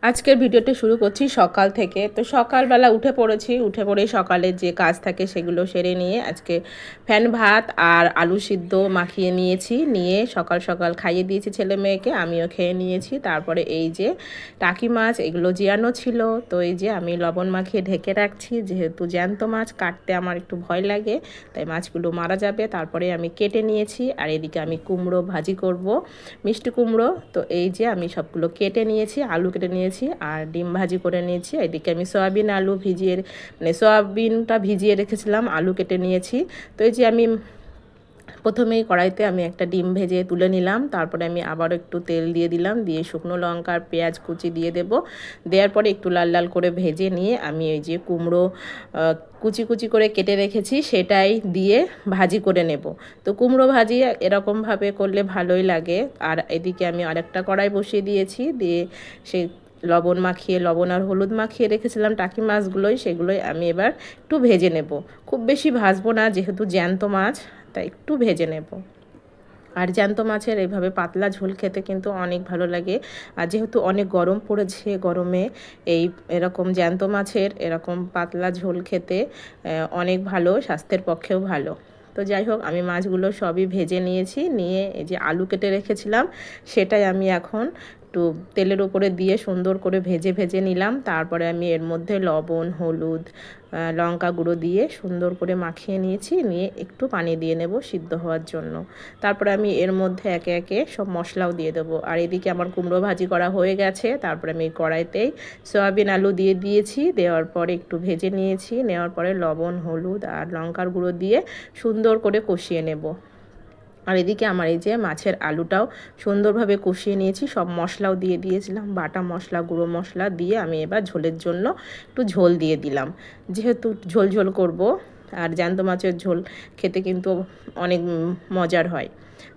আজকের ভিডিওটি শুরু করছি সকাল থেকে। তো সকালবেলা উঠে পড়েই সকালের যে কাজ থাকে সেগুলো সেরে নিয়ে আজকে ফ্যান ভাত আর আলু সিদ্ধ মাখিয়ে নিয়েছি। নিয়ে সকাল সকাল খাইয়ে দিয়েছি ছেলে মেয়েকে, আমিও খেয়ে নিয়েছি। তারপরে এই যে টাকি মাছ এগুলো জিয়ানো ছিল, তো এই যে আমি লবণ মাখিয়ে ঢেকে রাখছি, যেহেতু জ্যান্ত মাছ কাটতে আমার একটু ভয় লাগে, তাই মাছগুলো মারা যাবে। তারপরে আমি কেটে নিয়েছি। আর এদিকে আমি কুমড়ো ভাজি করব, মিষ্টি কুমড়ো। তো এই যে আমি সবগুলো কেটে নিয়েছি, আলু কেটে নিয়েছি আর ডিম ভাজি করে নিয়েছি। এদিকে আমি সয়াবিন আলু ভিজিয়ে সয়াবিনটা ভিজিয়ে রেখেছিলাম, আলু কেটে নিয়েছি। তো এই যে আমি প্রথমেই কড়াইতে আমি একটা ডিম ভেজে তুলে নিলাম। তারপরে আমি আবারও একটু তেল দিয়ে দিলাম, দিয়ে শুকনো লঙ্কা আর পেঁয়াজ কুচি দিয়ে দেব। দেওয়ার পরে একটু লাল লাল করে ভেজে নিয়ে আমি এই যে কুমড়ো কুচি কুচি করে কেটে রেখেছি সেটাই দিয়ে ভাজি করে নেব। তো কুমড়ো ভাজি এরকমভাবে করলে ভালোই লাগে। আর এদিকে আমি আরেকটা কড়াই বসিয়ে দিয়েছি, দিয়ে সেই লবণ আর হলুদ মাখিয়ে রেখেছিলাম টাকি মাছগুলোই, সেগুলোই আমি এবার একটু ভেজে নেব। খুব বেশি ভাজবো না, যেহেতু জ্যান্ত মাছ, তাই একটু ভেজে নেব। আর জ্যান্ত মাছের এইভাবে পাতলা ঝোল খেতে কিন্তু অনেক ভালো লাগে। আর যেহেতু অনেক গরম পড়েছে, গরমে এরকম জ্যান্ত মাছের এরকম পাতলা ঝোল খেতে অনেক ভালো, স্বাস্থ্যের পক্ষেও ভালো। তো যাই হোক, আমি মাছগুলো সবই ভেজে নিয়েছি। নিয়ে এই যে আলু কেটে রেখেছিলাম সেটাই আমি এখন একটু তেলের উপরে দিয়ে সুন্দর করে ভেজে ভেজে নিলাম। তারপরে আমি এর মধ্যে লবণ, হলুদ, লঙ্কা গুঁড়ো দিয়ে সুন্দর করে মাখিয়ে নিয়েছি। নিয়ে একটু পানি দিয়ে নেব সিদ্ধ হওয়ার জন্য। তারপরে আমি এর মধ্যে একে একে সব মশলাও দিয়ে দেবো। আর এদিকে আমার কুমড়ো ভাজি করা হয়ে গেছে। তারপরে আমি কড়াইতেই সয়াবিন আলু দিয়ে দিয়েছি। দেওয়ার পরে একটু ভেজে নিয়েছি। নেওয়ার পরে লবণ, হলুদ আর লঙ্কার গুঁড়ো দিয়ে সুন্দর করে কষিয়ে নেব। আর এদিকে আমার এই যে মাছের আলুটাও সুন্দরভাবে কষিয়ে নিয়েছি, সব মশলাও দিয়ে দিয়েছিলাম, বাটা মশলা, গুঁড়ো মশলা দিয়ে আমি এবার ঝোলের জন্য একটু ঝোল দিয়ে দিলাম, যেহেতু ঝোল ঝোল করব। আর জ্যান্ত মাছের ঝোল খেতে কিন্তু অনেক মজার হয়।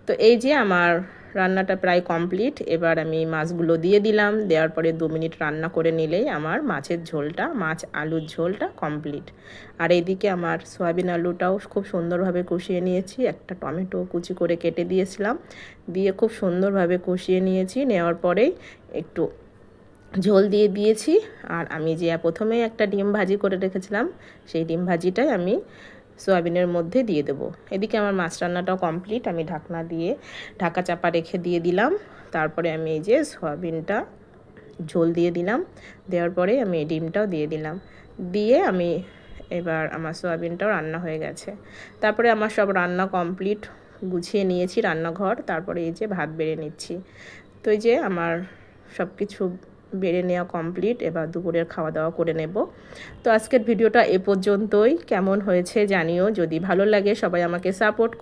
তো এই যে আমার রান্নাটা প্রায় কমপ্লিট। এবার আমি মাছগুলো দিয়ে দিলাম। দেওয়ার পরে 2 মিনিট রান্না করে নিলেই আমার মাছের ঝোলটা, মাছ আলুর ঝোলটা কমপ্লিট। আর এইদিকে আমার সয়াবিন আলুটাও খুব সুন্দরভাবে কষিয়ে নিয়েছি। একটা টমেটো কুচি করে কেটে দিয়েছিলাম, দিয়ে খুব সুন্দরভাবে কষিয়ে নিয়েছি। নেওয়ার পরেই একটু ঝোল দিয়ে দিয়েছি। আর আমি যে প্রথমেই একটা ডিম ভাজি করে রেখেছিলাম, সেই ডিম ভাজিটাই আমি সয়াবিনের মধ্যে দিয়ে দেবো। এদিকে আমার মাছ রান্নাটাও কমপ্লিট। আমি ঢাকা চাপা রেখে দিয়ে দিলাম। তারপরে আমি এই যে সয়াবিনটা ঝোল দিয়ে দিলাম। দেওয়ার পরে আমি এই ডিমটাও দিয়ে দিলাম। দিয়ে আমি এবার আমার সয়াবিনটাও রান্না হয়ে গেছে। তারপরে আমার সব রান্না কমপ্লিট, গুছিয়ে নিয়েছি রান্নাঘর। তারপরে এই যে ভাত বেড়ে নিচ্ছি। তো এই যে আমার সব কিছু বেড়ে নেওয়া কমপ্লিট। এবার দুপুরের খাওয়া দাওয়া করে নেব। তো আজকের ভিডিওটা এ পর্যন্তই। কেমন হয়েছে জানিও, যদি ভালো লাগে সবাই আমাকে সাপোর্ট